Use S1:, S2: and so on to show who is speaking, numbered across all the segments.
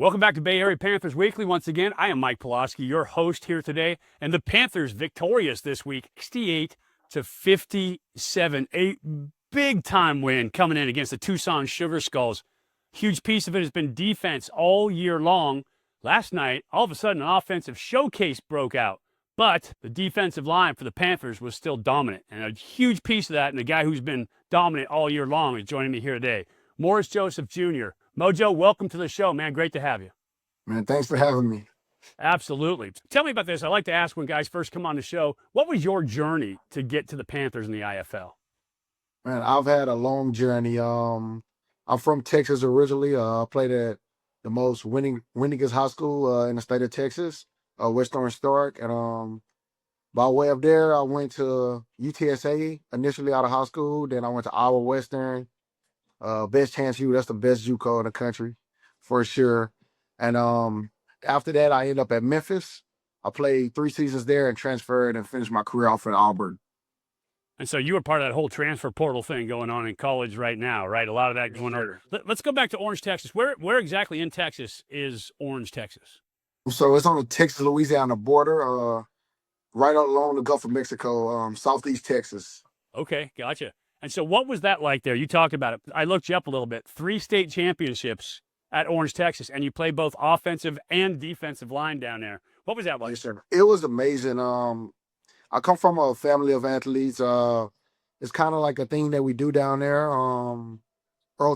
S1: Welcome back to Bay Area Panthers Weekly. Once again, I am Mike Pawlawski, your host here today. And the Panthers victorious this week, 68-57. A big-time win coming in against the Tucson Sugar Skulls. Huge piece of it has been defense all year long. Last night, all of a sudden, an offensive showcase broke out. But the defensive line for the Panthers was still dominant. And a huge piece of that, and the guy who's been dominant all year long is joining me here today, Morris Joseph Jr. Mojo, welcome to the show, man. Great to have you.
S2: Man, thanks for having me.
S1: Absolutely. Tell me about this. I like to ask when guys first come on the show, what was your journey to get to the Panthers in the IFL?
S2: Man, I've had a long journey. I'm from Texas originally. I played at the most winningest high school in the state of Texas, West Orange Stark. And by way of there, I went to UTSA initially out of high school. Then I went to Iowa Western. Best chance you, that's the best JUCO in the country, for sure. And after that, I ended up at Memphis. I played 3 seasons there and transferred and finished my career off at Auburn.
S1: And so you were part of that whole transfer portal thing going on in college right now, right? A lot of that going on. Let's go back to Orange, Texas. Where exactly in Texas is Orange, Texas?
S2: So it's on the Texas-Louisiana border, right along the Gulf of Mexico, southeast Texas.
S1: Okay, gotcha. And so what was that like there? You talked about it. I looked you up a little bit. 3 state championships at Orange, Texas, and you played both offensive and defensive line down there. What was that like?
S2: Yes, sir. It was amazing. I come from a family of athletes. It's kind of like a thing that we do down there. Earl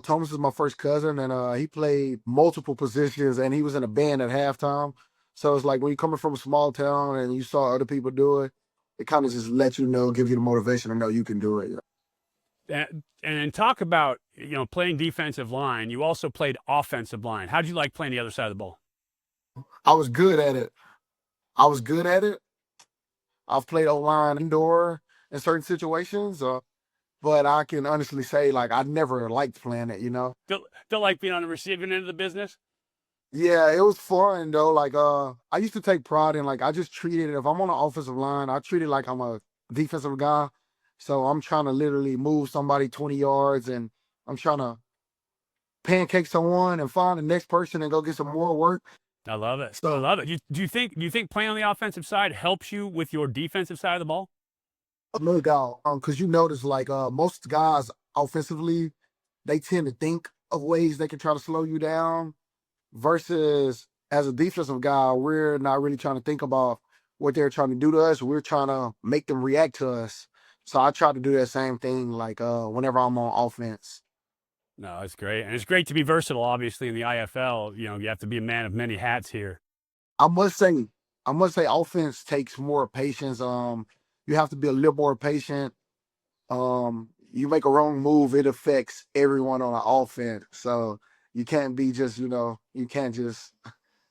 S2: Thomas is my first cousin, and he played multiple positions, and he was in a band at halftime. So it's like when you're coming from a small town and you saw other people do it, it kind of just lets you know, give you the motivation to know you can do it.
S1: And talk about, playing defensive line. You also played offensive line. How'd you like playing the other side of the ball?
S2: I was good at it. I've played O-line indoor in certain situations, but I can honestly say, like, I never liked playing it,
S1: Feel like being on the receiving end of the business?
S2: Yeah, it was fun, though. Like, I used to take pride in, like, I just treated it, if I'm on the offensive line, I treat it like I'm a defensive guy. So I'm trying to literally move somebody 20 yards, and I'm trying to pancake someone and find the next person and go get some more work.
S1: I love it. I love it. Do you think playing on the offensive side helps you with your defensive side of the ball?
S2: Look out, because you notice, like, most guys offensively, they tend to think of ways they can try to slow you down, versus as a defensive guy, we're not really trying to think about what they're trying to do to us. We're trying to make them react to us. So I try to do that same thing, like, whenever I'm on offense.
S1: No, it's great. And it's great to be versatile, obviously, in the IFL. You have to be a man of many hats here.
S2: I must say offense takes more patience. You have to be a little more patient. You make a wrong move, it affects everyone on the offense. So you can't be just, you can't just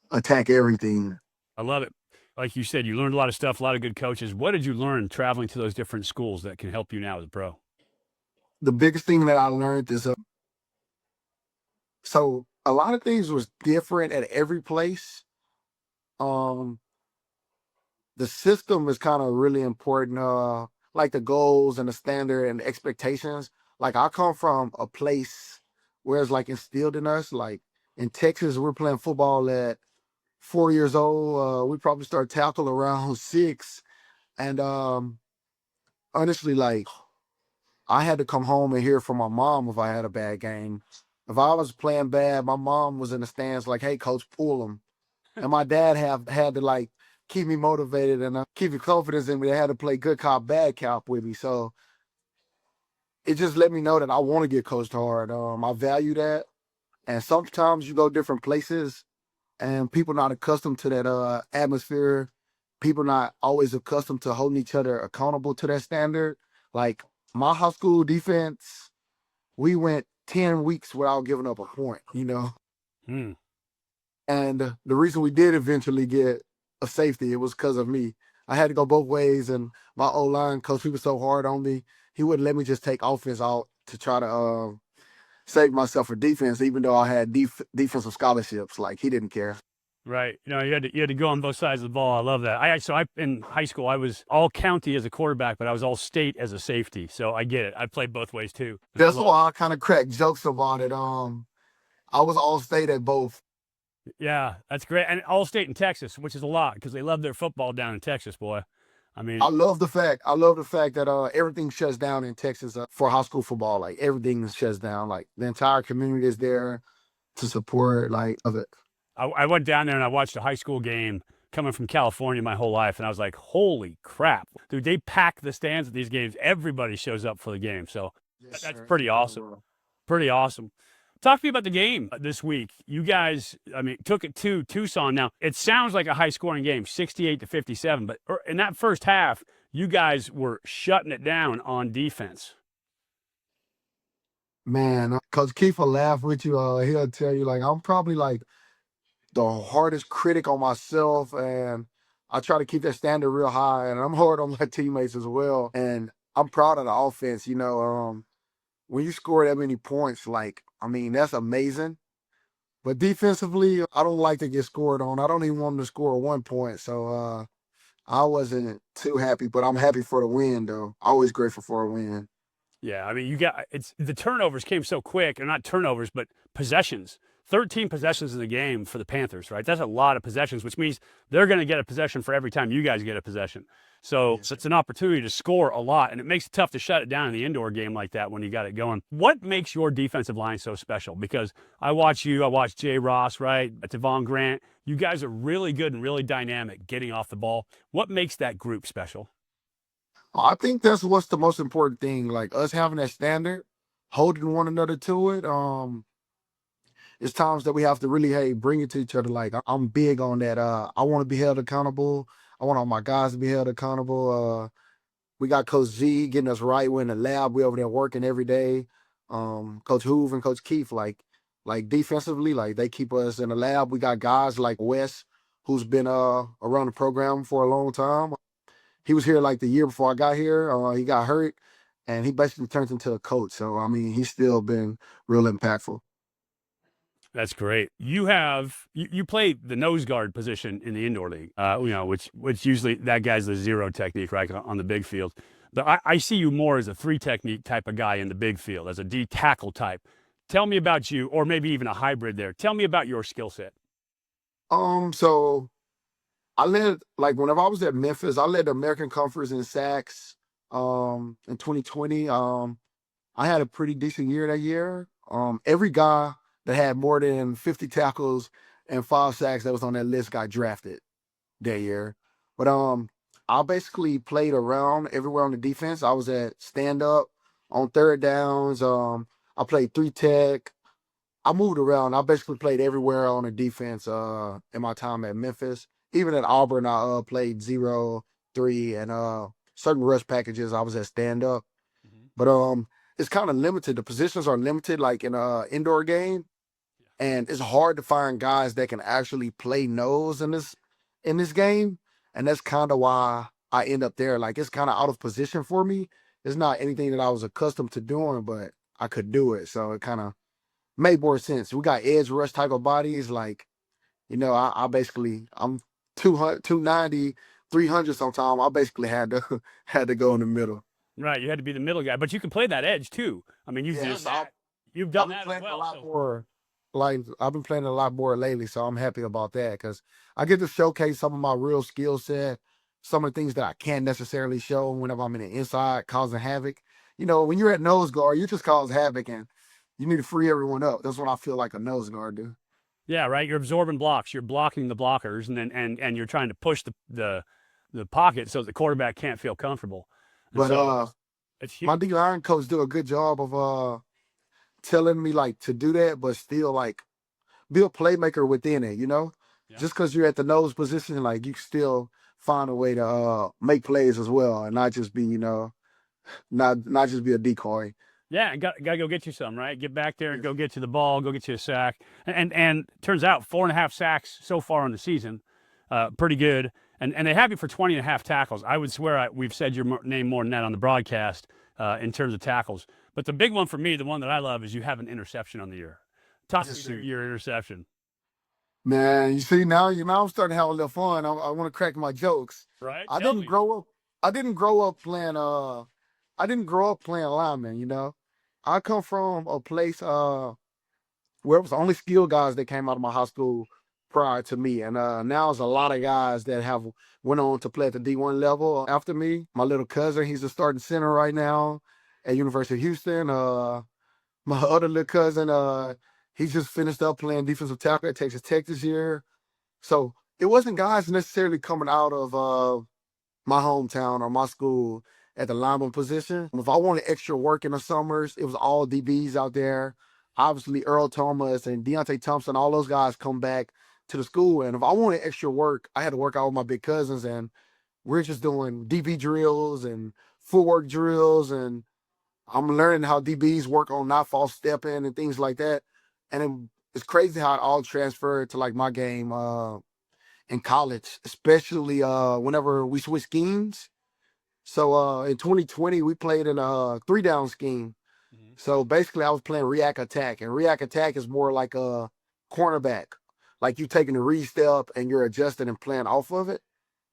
S2: attack everything.
S1: I love it. Like you said, you learned a lot of stuff, a lot of good coaches. What did you learn traveling to those different schools that can help you now as a pro?
S2: The biggest thing that I learned is, so a lot of things was different at every place. The system is kind of really important, like the goals and the standard and the expectations. Like, I come from a place where it's like instilled in us. Like in Texas, we're playing football at 4 years old. We probably start tackle around 6. And honestly, like, I had to come home and hear from my mom if I had a bad game. If I was playing bad, my mom was in the stands like, "Hey, coach, pull him." And my dad had to, like, keep me motivated and keep me confidence in me. They had to play good cop, bad cop with me. So it just let me know that I want to get coached hard. I value that. And sometimes you go different places and people not accustomed to that atmosphere. People not always accustomed to holding each other accountable to that standard. Like my high school defense, we went 10 weeks without giving up a point, And the reason we did eventually get a safety, it was because of me. I had to go both ways, and my O-line coach, he was so hard on me, he wouldn't let me just take offense out to try to save myself for defense, even though I had defensive scholarships. Like, he didn't care.
S1: Right. You had to go on both sides of the ball. I love that. I in high school, I was all county as a quarterback, but I was all state as a safety. So I get it. I played both ways too.
S2: That's why I kind of crack jokes about it. I was all state at both.
S1: Yeah, that's great. And all state in Texas, which is a lot because they love their football down in Texas, boy. I mean,
S2: I love the fact that everything shuts down in Texas for high school football. Like everything shuts down. Like the entire community is there to support like of it.
S1: I went down there and I watched a high school game coming from California my whole life, and I was like, holy crap, dude! They pack the stands at these games. Everybody shows up for the game, so
S2: Yes,
S1: that's
S2: sir.
S1: pretty
S2: Very
S1: awesome.
S2: well.
S1: Pretty awesome. Talk to me about the game this week. You guys, I mean, took it to Tucson. Now, it sounds like a high scoring game, 68-57, but in that first half, you guys were shutting it down on defense.
S2: Man, Coach Keith will laugh with you. He'll tell you like I'm probably like the hardest critic on myself, and I try to keep that standard real high. And I'm hard on my teammates as well. And I'm proud of the offense. When you score that many points, like I mean, that's amazing. But defensively, I don't like to get scored on. I don't even want them to score 1 point. So I wasn't too happy, but I'm happy for the win though. Always grateful for a win.
S1: Yeah, I mean, it's the turnovers came so quick, or not turnovers, but possessions. 13 possessions in the game for the Panthers, right? That's a lot of possessions, which means they're going to get a possession for every time you guys get a possession. So
S2: Yes,
S1: it's an opportunity to score a lot, and it makes it tough to shut it down in the indoor game like that when you got it going. What makes your defensive line so special? Because I watch you, I watch Jay Ross, right? Devon Grant. You guys are really good and really dynamic getting off the ball. What makes that group special?
S2: I think that's what's the most important thing. Like us having that standard, holding one another to it. It's times that we have to really, hey, bring it to each other. Like I'm big on that. I want to be held accountable. I want all my guys to be held accountable. We got Coach Z getting us right. We're in the lab. We over there working every day. Coach Hoove and Coach Keith, like defensively, like they keep us in the lab. We got guys like Wes, who's been around the program for a long time. He was here like the year before I got here. He got hurt, and he basically turned into a coach. So I mean, he's still been real impactful.
S1: That's great. You play the nose guard position in the indoor league, which usually that guy's the zero technique, right, on the big field. But I see you more as a three technique type of guy in the big field, as a D tackle type. Tell me about you, or maybe even a hybrid there. Tell me about your skill set.
S2: So I led like whenever I was at Memphis, I led the American Conference in sacks. In 2020, I had a pretty decent year that year. Every guy that had more than 50 tackles and 5 sacks that was on that list got drafted that year. But I basically played around everywhere on the defense. I was at stand up on third downs. I played 3 tech. I moved around. I basically played everywhere on the defense in my time at Memphis. Even at Auburn, I played 0, 3, and certain rush packages I was at stand up.
S1: Mhm.
S2: But it's kind of limited. The positions are limited, like in a indoor game, and it's hard to find guys that can actually play nose in this game, and that's kind of why I end up there. Like it's kind of out of position for me. It's not anything that I was accustomed to doing, but I could do it, so it kind of made more sense. We got edge rush type of bodies, like I basically I'm 200, 290, 300 sometimes. I basically had to had to go in the middle.
S1: Right, you had to be the middle guy, but you can play that edge too. I mean, you've done
S2: Yes,
S1: that. You've
S2: I've
S1: done
S2: been
S1: that as
S2: playing a
S1: well.
S2: lot
S1: So
S2: more. Like I've been playing a lot more lately, so I'm happy about that because I get to showcase some of my real skill set, some of the things that I can't necessarily show whenever I'm in the inside causing havoc. When you're at nose guard, you just cause havoc and you need to free everyone up. That's what I feel like a nose guard do.
S1: yeah, right. You're absorbing blocks. You're blocking the blockers, and then and you're trying to push the pocket so the quarterback can't feel comfortable. And
S2: But
S1: so it's
S2: my
S1: huge.
S2: D line coach do a good job of telling me like to do that, but still like be a playmaker within it.
S1: Yeah.
S2: Just because you're at the nose position, like you still find a way to make plays as well, and not just be, not just be a decoy.
S1: Yeah, and got to go get you some, right? Get back there and
S2: Yes.
S1: go get you the ball, go get you a sack. And turns out 4.5 sacks so far in the season, pretty good. And they have you for 20.5 tackles. I would swear we've said your name more than that on the broadcast in terms of tackles. But the big one for me, the one that I love, is you have an interception on the year. Talk
S2: Yes,
S1: me through
S2: sir.
S1: your interception.
S2: Man, you see now, I'm starting to have a little fun. I want to crack my jokes.
S1: Right?
S2: I
S1: Tell
S2: didn't
S1: me.
S2: grow up. I didn't grow up playing. I didn't grow up playing lineman. I come from a place where it was only skilled guys that came out of my high school prior to me. And now there's a lot of guys that have went on to play at the D1 level after me. My little cousin, he's a starting center right now at University of Houston. My other little cousin, he just finished up playing defensive tackle at Texas Tech this year. So it wasn't guys necessarily coming out of my hometown or my school at the lineman position. If I wanted extra work in the summers, it was all DBs out there. Obviously, Earl Thomas and Deontay Thompson, all those guys come back to the school. And if I wanted extra work, I had to work out with my big cousins. And we're just doing DB drills and footwork drills. And I'm learning how DBs work on not false stepping and things like that. And it's crazy how it all transferred to like my game in college, especially whenever we switched schemes. So in 2020, we played in a 3-down scheme. So basically, I was playing react attack, and react attack is more like a cornerback, like you taking a read step and you're adjusting and playing off of it,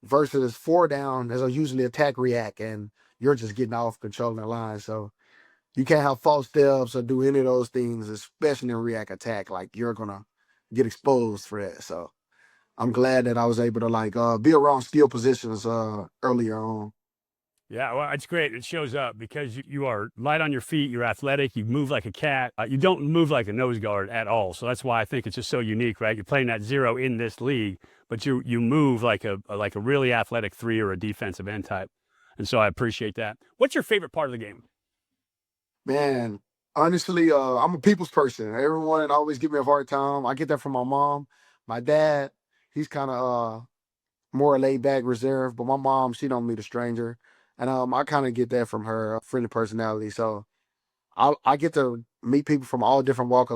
S2: versus 4-down, as I usually attack react, and you're just getting off controlling the line. So you can't have false steps or do any of those things, especially in react attack. Like you're gonna get exposed for that. So I'm glad that I was able to like be around skill positions earlier on.
S1: Yeah, well, it's great. It shows up because you are light on your feet. You're athletic. You move like a cat. You don't move like a nose guard at all. So that's why I think it's just so unique, right? You're playing that zero in this league, but you move like a really athletic 3 or a defensive end type. And so I appreciate that. What's your favorite part of the game?
S2: Man, honestly, I'm a people's person. Everyone always give me a hard time. I get that from my mom. My dad, he's kind of more laid back, reserved, but my mom, she don't meet a stranger. And I kind of get that from her friendly personality. So I get to meet people from all different walks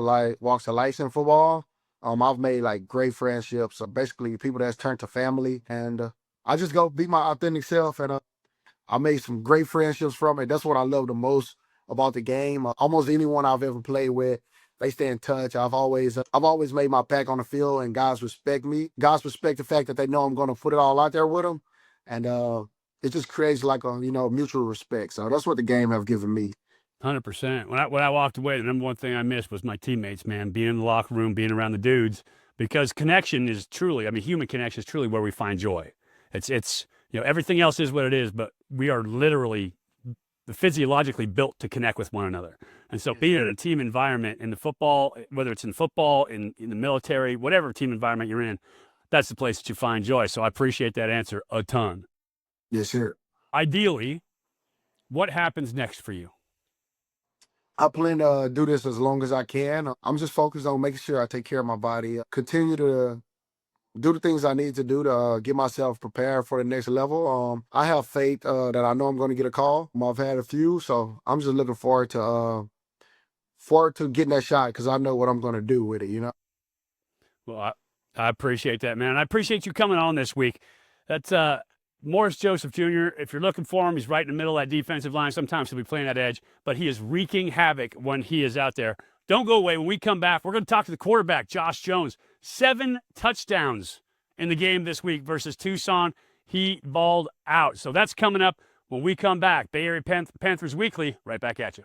S2: of life in football. I've made like great friendships. Basically, people that's turned to family, and I just go be my authentic self. And I made some great friendships from it. That's what I love the most about the game. Almost anyone I've ever played with, they stay in touch. I've always made my pack on the field, and guys respect me. Guys respect the fact that they know I'm going to put it all out there with them, and it just creates like a mutual respect. So that's what the game have given me.
S1: 100%. When I walked away, the number one thing I missed was my teammates, man, being in the locker room, being around the dudes, because connection is truly, I mean, human connection is truly where we find joy. It's everything else is what it is, but we are literally physiologically built to connect with one another. And so being in a team environment in the football, whether it's in football, in the military, whatever team environment you're in, that's the place that you find joy. So I appreciate that answer a ton.
S2: Yes, sir.
S1: Ideally, what happens next for you?
S2: I plan to do this as long as I can. I'm just focused on making sure I take care of my body, continue to do the things I need to do to get myself prepared for the next level. I have faith that I know I'm going to get a call. I've had a few, so I'm just looking forward to getting that shot because I know what I'm going to do with it.
S1: Well, I appreciate that, man. I appreciate you coming on this week. That's Morris Joseph Jr., if you're looking for him, he's right in the middle of that defensive line. Sometimes he'll be playing that edge, but he is wreaking havoc when he is out there. Don't go away. When we come back, we're going to talk to the quarterback, Josh Jones. 7 touchdowns in the game this week versus Tucson. He balled out. So that's coming up when we come back. Bay Area Panthers Weekly, right back at you.